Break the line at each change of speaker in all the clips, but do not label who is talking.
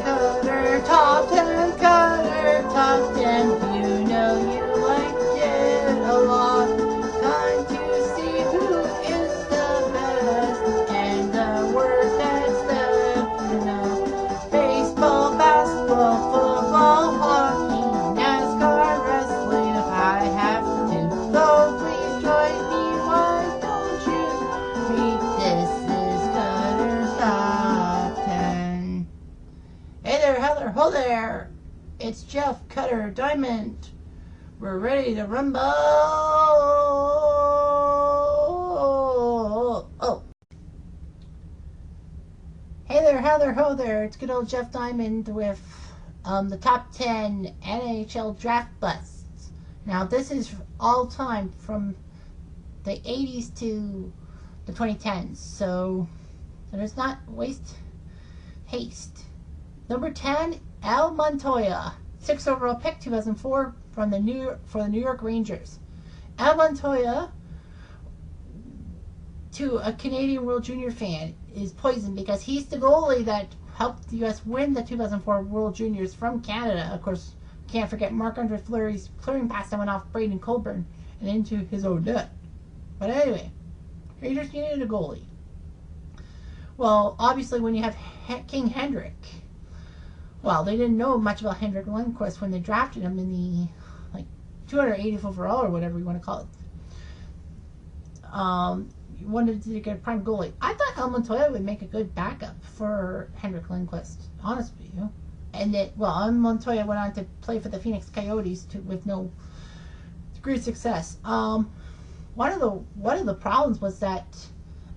Cutter top 10, Cutter top 10. You know you like it a lot. Time to see who is the best and the worst that's left to know. Baseball, basketball, football, hockey, NASCAR, wrestling, if I have to. So please join me, why don't you read? This is Cutter's Top 10. Hey there, Heather, ho there! It's Jeff, Cutter, Diamond. We're ready to rumble! Oh. Hey there, Heather, ho there! It's good old Jeff Diamond with the top 10 NHL draft busts. Now, this is all time from the 80s to the 2010s, so there's not haste. Number 10, Al Montoya, 6th overall pick, 2004, for the New York Rangers. Al Montoya, to a Canadian World Junior fan, is poison because he's the goalie that helped the U.S. win the 2004 World Juniors from Canada. Of course, can't forget Marc-Andre Fleury's clearing pass that went off Braden Colburn and into his own net. But anyway, Rangers needed a goalie. Well, obviously, when you have King Hendrick, well, they didn't know much about Henrik Lundqvist when they drafted him in the 280th overall or whatever you want to call it. You wanted to get a prime goalie. I thought Al Montoya would make a good backup for Henrik Lundqvist, honestly. And Al Montoya went on to play for the Phoenix Coyotes with no great success. One of the problems was that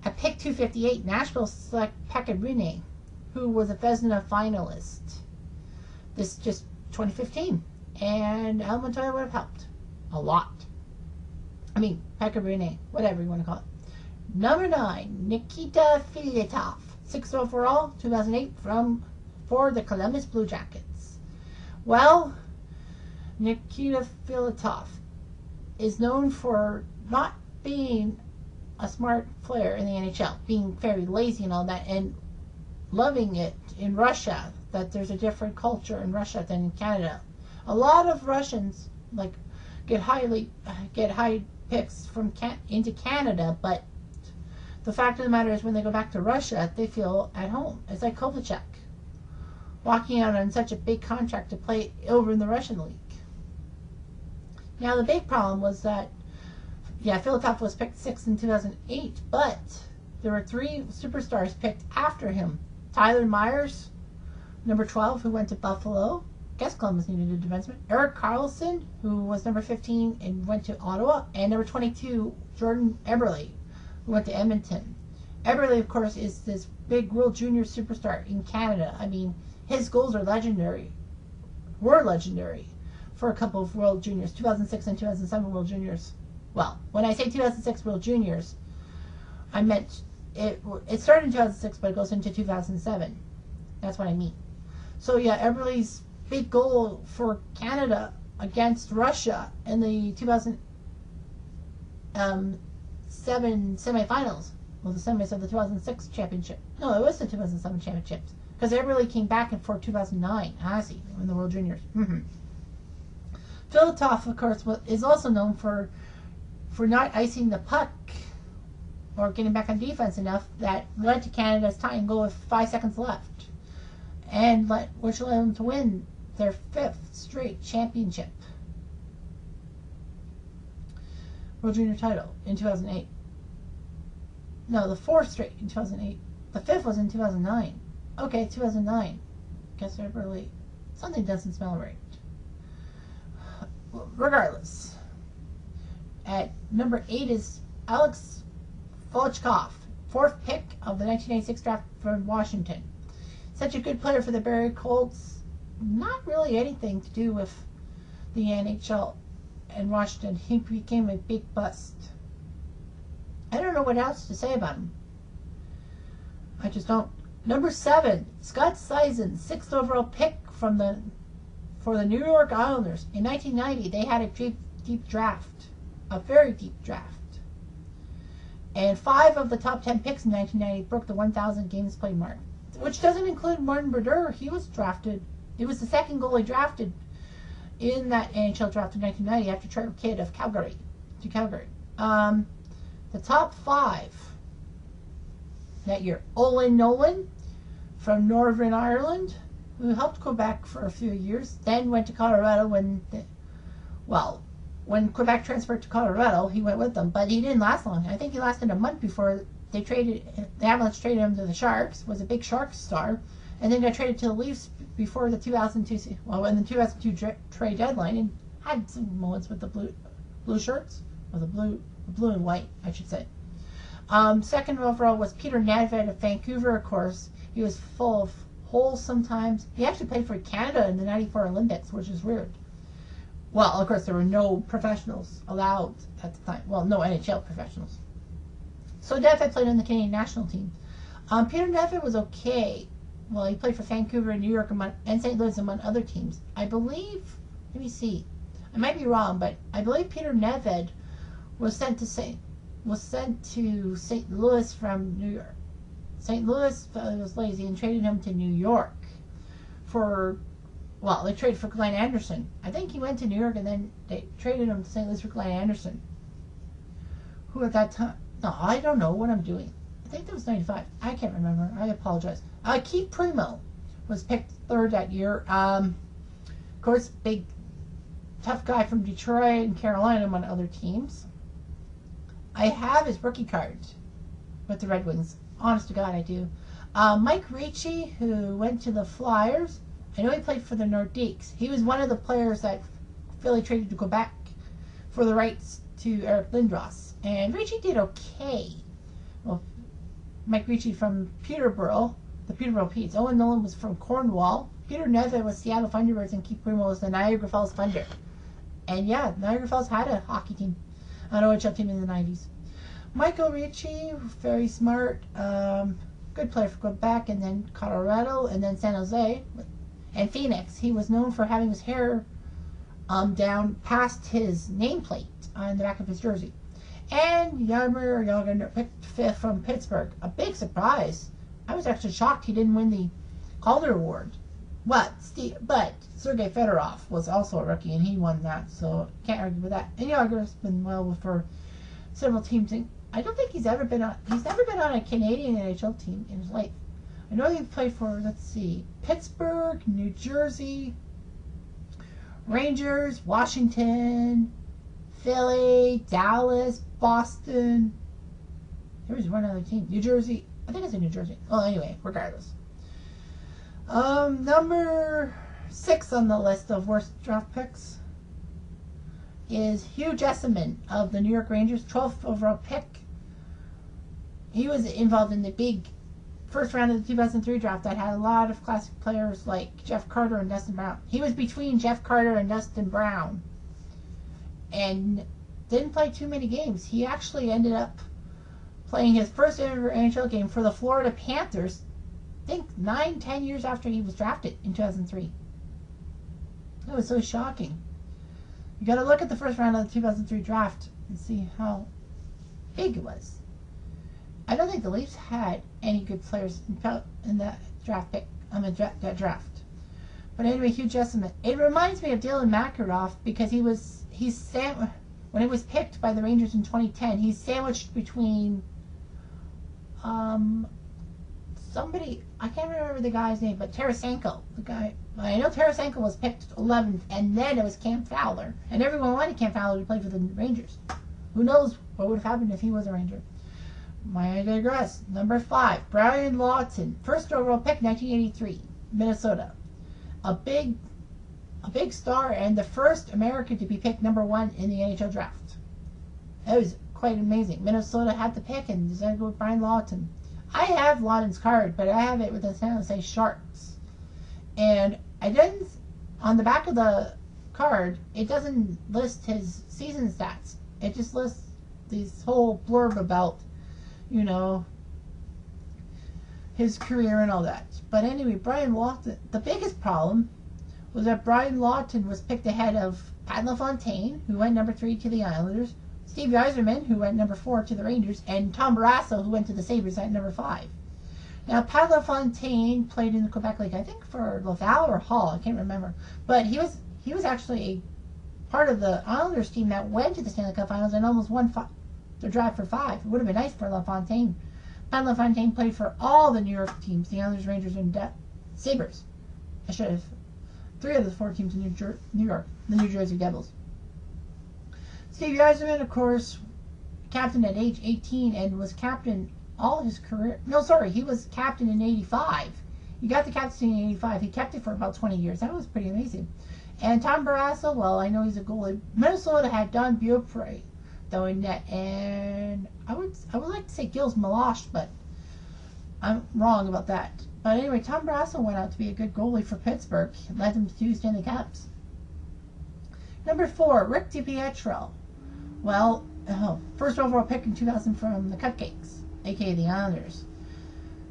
at pick 258, Nashville select Pekka Rinne, who was a Vezina finalist. This just 2015, and Al Montoya would have helped a lot. I mean, Pekka Rinne, whatever you want to call it. Number 9, Nikita Filatov, 6th overall, 2008, for the Columbus Blue Jackets. Well, Nikita Filatov is known for not being a smart player in the NHL, being very lazy and all that, and loving it in Russia, that there's a different culture in Russia than in Canada. A lot of Russians get high picks into Canada, but the fact of the matter is when they go back to Russia, they feel at home. It's like Kovalchuk walking out on such a big contract to play over in the Russian league. Now, the big problem was that, Filatov was picked 6th in 2008, but there were 3 superstars picked after him. Tyler Myers, number 12, who went to Buffalo. Guess Columbus needed a defenseman. Erik Karlsson, who was number 15 and went to Ottawa. And number 22, Jordan Eberle, who went to Edmonton. Eberle, of course, is this big World Junior superstar in Canada. I mean, his goals were legendary for a couple of World Juniors, 2006 and 2007 World Juniors. Well, when I say 2006 World Juniors, I meant it started in 2006, but it goes into 2007. That's what I mean. So Eberle's big goal for Canada against Russia in the 2007 semifinals, well, the semis of the 2006 championship. No, it was the 2007 championships, because Eberle came back for 2009. I see, in the World Juniors. Filatov, of course, is also known for not icing the puck or getting back on defense enough that led to Canada's tying goal with 5 seconds left, which led them to win their 5th straight championship World Junior title in 2008. No, the 4th straight in 2008. The 5th was in 2009. Okay, 2009. Guess Eberle, something doesn't smell right. Regardless, at number 8 is Alex Volchkov, 4th pick of the 1986 draft from Washington. Such a good player for the Barrie Colts. Not really anything to do with the NHL and Washington. He became a big bust. I don't know what else to say about him. I just don't. Number 7, Scott Seizen, 6th overall pick for the New York Islanders. In 1990, they had a deep draft. A very deep draft. And 5 of the top 10 picks in 1990 broke the 1,000 games played mark, which doesn't include Martin Brodeur. He was drafted. He was the second goalie drafted in that NHL draft in 1990 after Trevor Kidd of Calgary. The top 5 that year: Olin Nolan from Northern Ireland, who helped Quebec for a few years, then went to Colorado when Quebec transferred to Colorado, he went with them, but he didn't last long. I think he lasted a month before the Avalanche traded him to the Sharks, was a big Sharks star, and then got traded to the Leafs before the 2002, in the 2002 trade deadline, and had some moments with the blue shirts, or the blue and white, I should say. Second overall was Peter Nedved of Vancouver, of course. He was full of holes sometimes. He actually played for Canada in the 94 Olympics, which is weird. Well, of course, there were no professionals allowed at the time. Well, no NHL professionals. So Nedved played on the Canadian national team. Peter Nedved was okay. Well, he played for Vancouver and New York and St. Louis among other teams. I believe, let me see, I might be wrong, but I believe Peter Nedved was sent to St. Louis from New York. St. Louis was lazy and traded him to New York they traded for Glenn Anderson. I think he went to New York and then they traded him to St. Louis for Glenn Anderson, who at that time, no, I don't know what I'm doing. I think that was 95. I can't remember. I apologize. Keith Primo was picked 3rd that year. Of course, big, tough guy from Detroit and Carolina among other teams. I have his rookie card with the Red Wings. Honest to God, I do. Mike Ricci, who went to the Flyers. I know he played for the Nordiques. He was one of the players that Philly traded to Quebec for the rights to Eric Lindros. And Ricci did okay. Well, Mike Ricci from Peterborough, the Peterborough Petes. Owen Nolan was from Cornwall. Peter Nedved was Seattle Thunderbirds, and Keith Primo was the Niagara Falls Thunder. And yeah, Niagara Falls had a hockey team, an OHL team in the 90s. Michael Ricci, very smart, good player for Quebec, and then Colorado, and then San Jose, and Phoenix. He was known for having his hair down past his nameplate on the back of his jersey. And Jaromir Jagr picked 5th from Pittsburgh. A big surprise. I was actually shocked he didn't win the Calder Award. But Sergei Fedorov was also a rookie, and he won that, so can't argue with that. And Jagr's been well for several teams. I don't think he's never been on a Canadian NHL team in his life. I know he played for, Pittsburgh, New Jersey, Rangers, Washington, Philly, Dallas, Boston. There was one other team. New Jersey. I think it's in New Jersey. Well, anyway, regardless. Number 6 on the list of worst draft picks is Hugh Jessamine of the New York Rangers, 12th overall pick. He was involved in the big first round of the 2003 draft that had a lot of classic players like Jeff Carter and Dustin Brown. He was between Jeff Carter and Dustin Brown and didn't play too many games. He actually ended up playing his first ever NHL game for the Florida Panthers, I think 9-10 years after he was drafted in 2003. That was so shocking. You got to look at the first round of the 2003 draft and see how big it was. I don't think the Leafs had any good players in that draft pick. That draft. But anyway, Hugh Jessamine. It reminds me of Dylan Makaroff because when he was picked by the Rangers in 2010, he's sandwiched between somebody, I can't remember the guy's name, but Tarasenko. I know Tarasenko was picked 11th, and then it was Cam Fowler, and everyone wanted Cam Fowler to play for the Rangers. Who knows what would have happened if he was a Ranger? I digress. Number 5, Brian Lawton, first overall pick, 1983, Minnesota. A big star and the first American to be picked number 1 in the NHL draft. That was quite amazing. Minnesota had the pick and decided to go with Brian Lawton. I have Lawton's card, but I have it with the San Jose Sharks. And I didn't, on the back of the card, it doesn't list his season stats. It just lists this whole blurb about, his career and all that. But anyway, Brian Lawton, the biggest problem was that Brian Lawton was picked ahead of Pat LaFontaine, who went number 3 to the Islanders, Steve Yzerman, who went number 4 to the Rangers, and Tom Barrasso, who went to the Sabres at number 5. Now, Pat LaFontaine played in the Quebec League, I think for Laval or Hall, I can't remember. But he was actually a part of the Islanders team that went to the Stanley Cup Finals and almost won the draft for 5. It would have been nice for LaFontaine. Pat LaFontaine played for all the New York teams, the Islanders, Rangers, and Sabres. I should have. 3 of the 4 teams in New York, the New Jersey Devils. Steve Yzerman, of course, captain at age 18 and was captain all his career. No, sorry, he was captain in 85. He got the captaincy in 85. He kept it for about 20 years. That was pretty amazing. And Tom Barrasso, well, I know he's a goalie. Minnesota had Don Beaupre, though, in net. And I would like to say Gilles Meloche, but I'm wrong about that. But anyway, Tom Barrasso went out to be a good goalie for Pittsburgh. Led them to 2 Stanley Cups. Number 4, Rick DiPietro. Well, first overall pick in 2000 from the Cupcakes, a.k.a. the Islanders.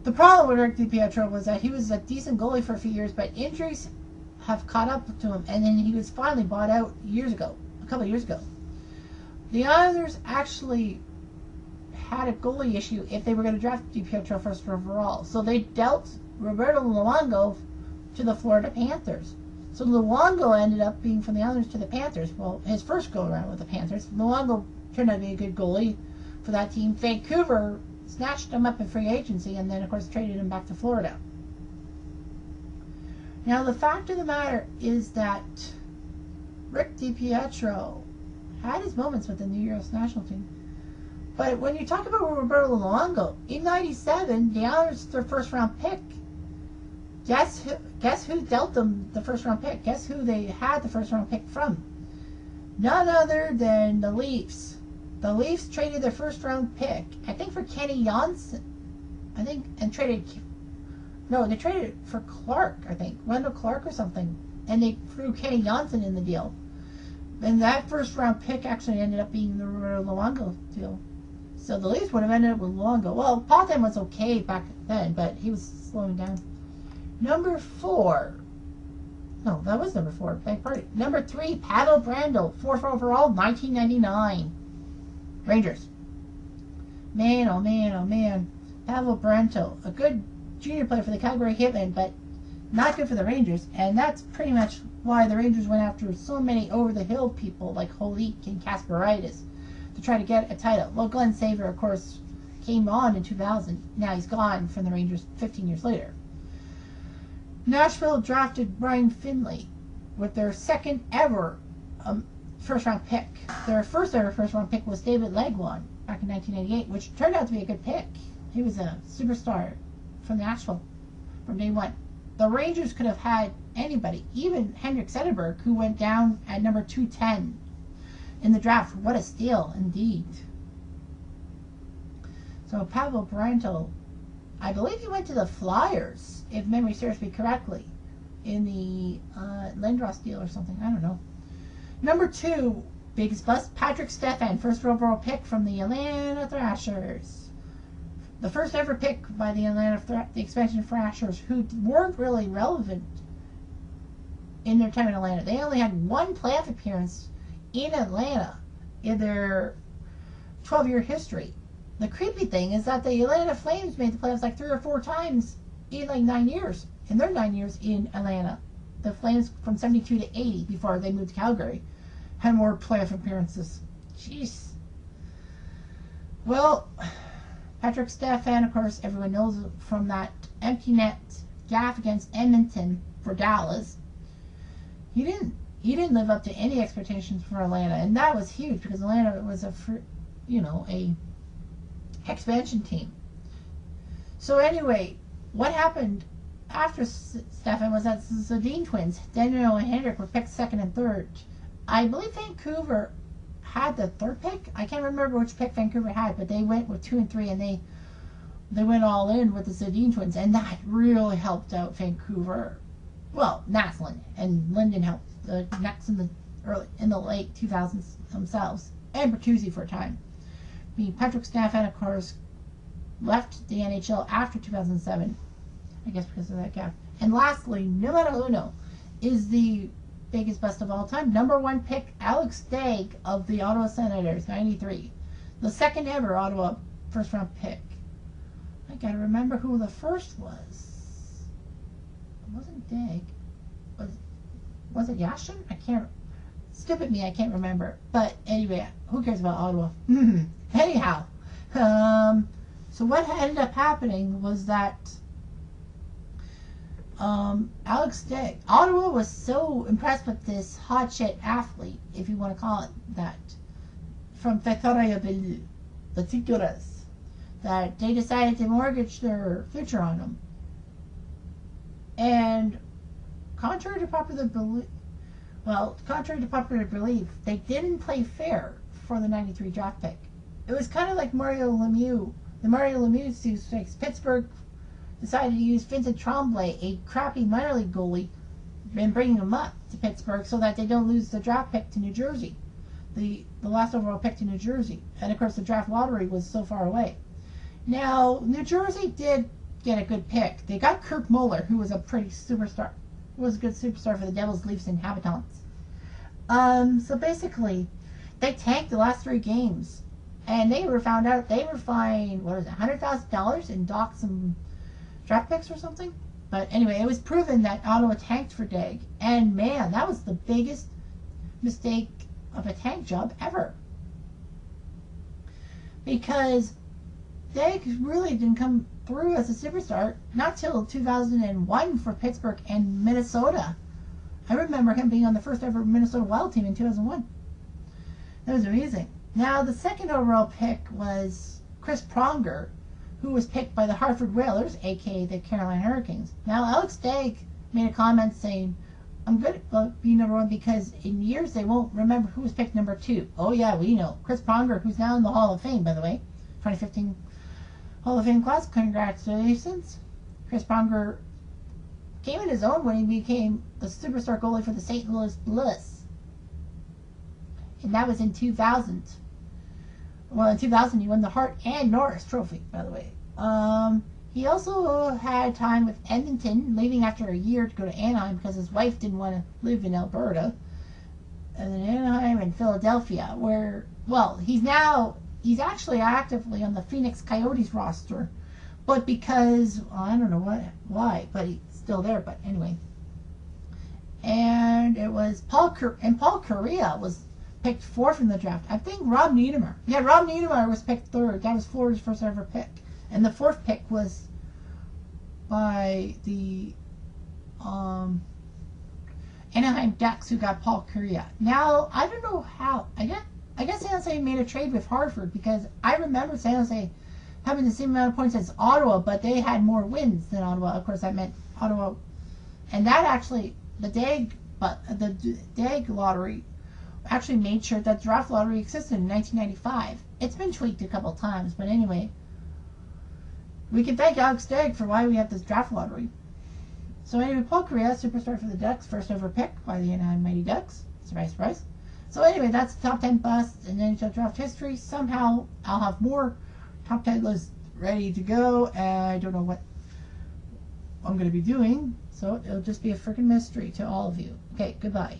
The problem with Rick DiPietro was that he was a decent goalie for a few years, but injuries have caught up to him, and then he was finally bought out a couple of years ago. The Islanders actually had a goalie issue if they were going to draft DiPietro first overall. So they dealt Roberto Luongo to the Florida Panthers. So Luongo ended up being from the Islanders to the Panthers. Well, his first go-around with the Panthers. Luongo turned out to be a good goalie for that team. Vancouver snatched him up in free agency and then, of course, traded him back to Florida. Now, the fact of the matter is that Rick DiPietro had his moments with the New York national team. But when you talk about Roberto Luongo, in '97, the Islanders, their first-round pick, guess who dealt them the first-round pick? Guess who they had the first-round pick from? None other than the Leafs. The Leafs traded their first-round pick, I think, for Kenny Johnson. They traded it for Clark, I think. Wendell Clark or something. And they threw Kenny Johnson in the deal. And that first-round pick actually ended up being the Roberto Luongo deal. So the Leafs would have ended up with Luongo. Well, Potvin was okay back then, but he was slowing down. Number 4. No, that was number 4. Beg pardon. Number 3, Pavel Brandl, 4th overall, 1999. Rangers. Man, oh man, oh man. Pavel Brandl, a good junior player for the Calgary Hitmen, but not good for the Rangers. And that's pretty much why the Rangers went after so many over-the-hill people like Holik and Kasparaitis to try to get a title. Well, Glenn Saver, of course, came on in 2000. Now he's gone from the Rangers 15 years later. Nashville drafted Brian Finley with their second ever first-round pick. Their first ever first-round pick was David Legwand back in 1998, which turned out to be a good pick. He was a superstar from Nashville from day one. The Rangers could have had anybody, even Henrik Zetterberg, who went down at number 210 in the draft. What a steal, indeed. So Pavel Brandl, I believe he went to the Flyers, if memory serves me correctly, in the Lindros deal or something. I don't know. Number 2, biggest bust, Patrick Stefan, first overall pick from the Atlanta Thrashers. The first ever pick by the expansion Thrashers, who weren't really relevant in their time in Atlanta. They only had one playoff appearance in Atlanta in their 12-year history. The creepy thing is that the Atlanta Flames made the playoffs like 3 or 4 times in like 9 years. In their 9 years in Atlanta. The Flames from 72 to 80, before they moved to Calgary, had more playoff appearances. Jeez. Well, Patrick Stefan, of course, everyone knows from that empty net gaff against Edmonton for Dallas. He didn't live up to any expectations for Atlanta, and that was huge because Atlanta was a expansion team. So anyway, what happened after Stefan was that the Sedin twins, Daniel and Hendrick, were picked 2nd and 3rd. I believe Vancouver had the 3rd pick. I can't remember which pick Vancouver had, but they went with 2 and 3, and they went all in with the Sedin twins, and that really helped out Vancouver. Well, Naslund and Linden helped the Nets in the late 2000s themselves, and Bertuzzi for a time. I mean, Patrick Stefan, of course, left the NHL after 2007, I guess because of that gap. And lastly, numero uno, is the biggest bust of all time. Number 1 pick, Alex Stagg of the Ottawa Senators, 93. The second ever Ottawa first round pick. I gotta remember who the first was. It wasn't Stagg. Was it Yashin? I can't. Stupid me, I can't remember. But anyway, who cares about Ottawa? Anyhow, so what ended up happening was that Alex Stagg, Ottawa was so impressed with this hot shit athlete, if you want to call it that, from Fekarayabilu, the Tiguras, that they decided to mortgage their future on him. And contrary to popular belief, they didn't play fair for the 93 draft pick. It was kind of like Mario Lemieux. The Mario Lemieux sweepstakes. Pittsburgh decided to use Vincent Tremblay, a crappy minor league goalie, and bringing him up to Pittsburgh so that they don't lose the draft pick to New Jersey, the last overall pick to New Jersey. And of course, the draft lottery was so far away. Now, New Jersey did get a good pick. They got Kirk Muller, who was a pretty superstar. Was a good superstar for the Devils, Leafs, and Habitants. So basically, they tanked the last 3 games, and they were found out they were fined $100,000 and docked some draft picks or something. But anyway, it was proven that Ottawa tanked for Stagg, and man, that was the biggest mistake of a tank job ever, because Stagg really didn't come through as a superstar not till 2001 for Pittsburgh and Minnesota. I remember him being on the first ever Minnesota Wild team in 2001. That was amazing. Now, the second overall pick was Chris Pronger, who was picked by the Hartford Whalers, aka the Carolina Hurricanes. Now, Alex Stagg made a comment saying, "I'm good at being number 1 because in years they won't remember who was picked number 2. Oh yeah, we know. Chris Pronger, who's now in the Hall of Fame, by the way, 2015 Hall of Fame class. Congratulations. Chris Pronger came in his own when he became the superstar goalie for the St. Louis Blues. And that was in 2000. Well, in 2000, he won the Hart and Norris Trophy, by the way. He also had time with Edmonton, leaving after a year to go to Anaheim because his wife didn't want to live in Alberta. And then Anaheim and Philadelphia, where, well, he's actually actively on the Phoenix Coyotes roster, but because, well, I don't know why, but he's still there, but anyway. And it was Paul Correa was picked 4th in the draft. I think Rob Niedermayer. Yeah, Rob Niedermayer was picked 3rd. That was Florida's first ever pick. And the 4th pick was by the Anaheim Ducks, who got Paul Correa. Now, I don't know how. I guess San Jose made a trade with Hartford, because I remember San Jose having the same amount of points as Ottawa, but they had more wins than Ottawa. Of course, that meant Ottawa. And that actually, the DAG lottery actually made sure that draft lottery existed in 1995. It's been tweaked a couple times, but anyway, we can thank Alex Stagg for why we have this draft lottery. So anyway, Paul Correa, superstar for the Ducks, first ever pick by the Anaheim Mighty Ducks. Surprise, surprise. So anyway, that's the top 10 busts in NHL draft history. Somehow I'll have more top 10 lists ready to go, and I don't know what I'm going to be doing, so it'll just be a freaking mystery to all of you. Okay, goodbye.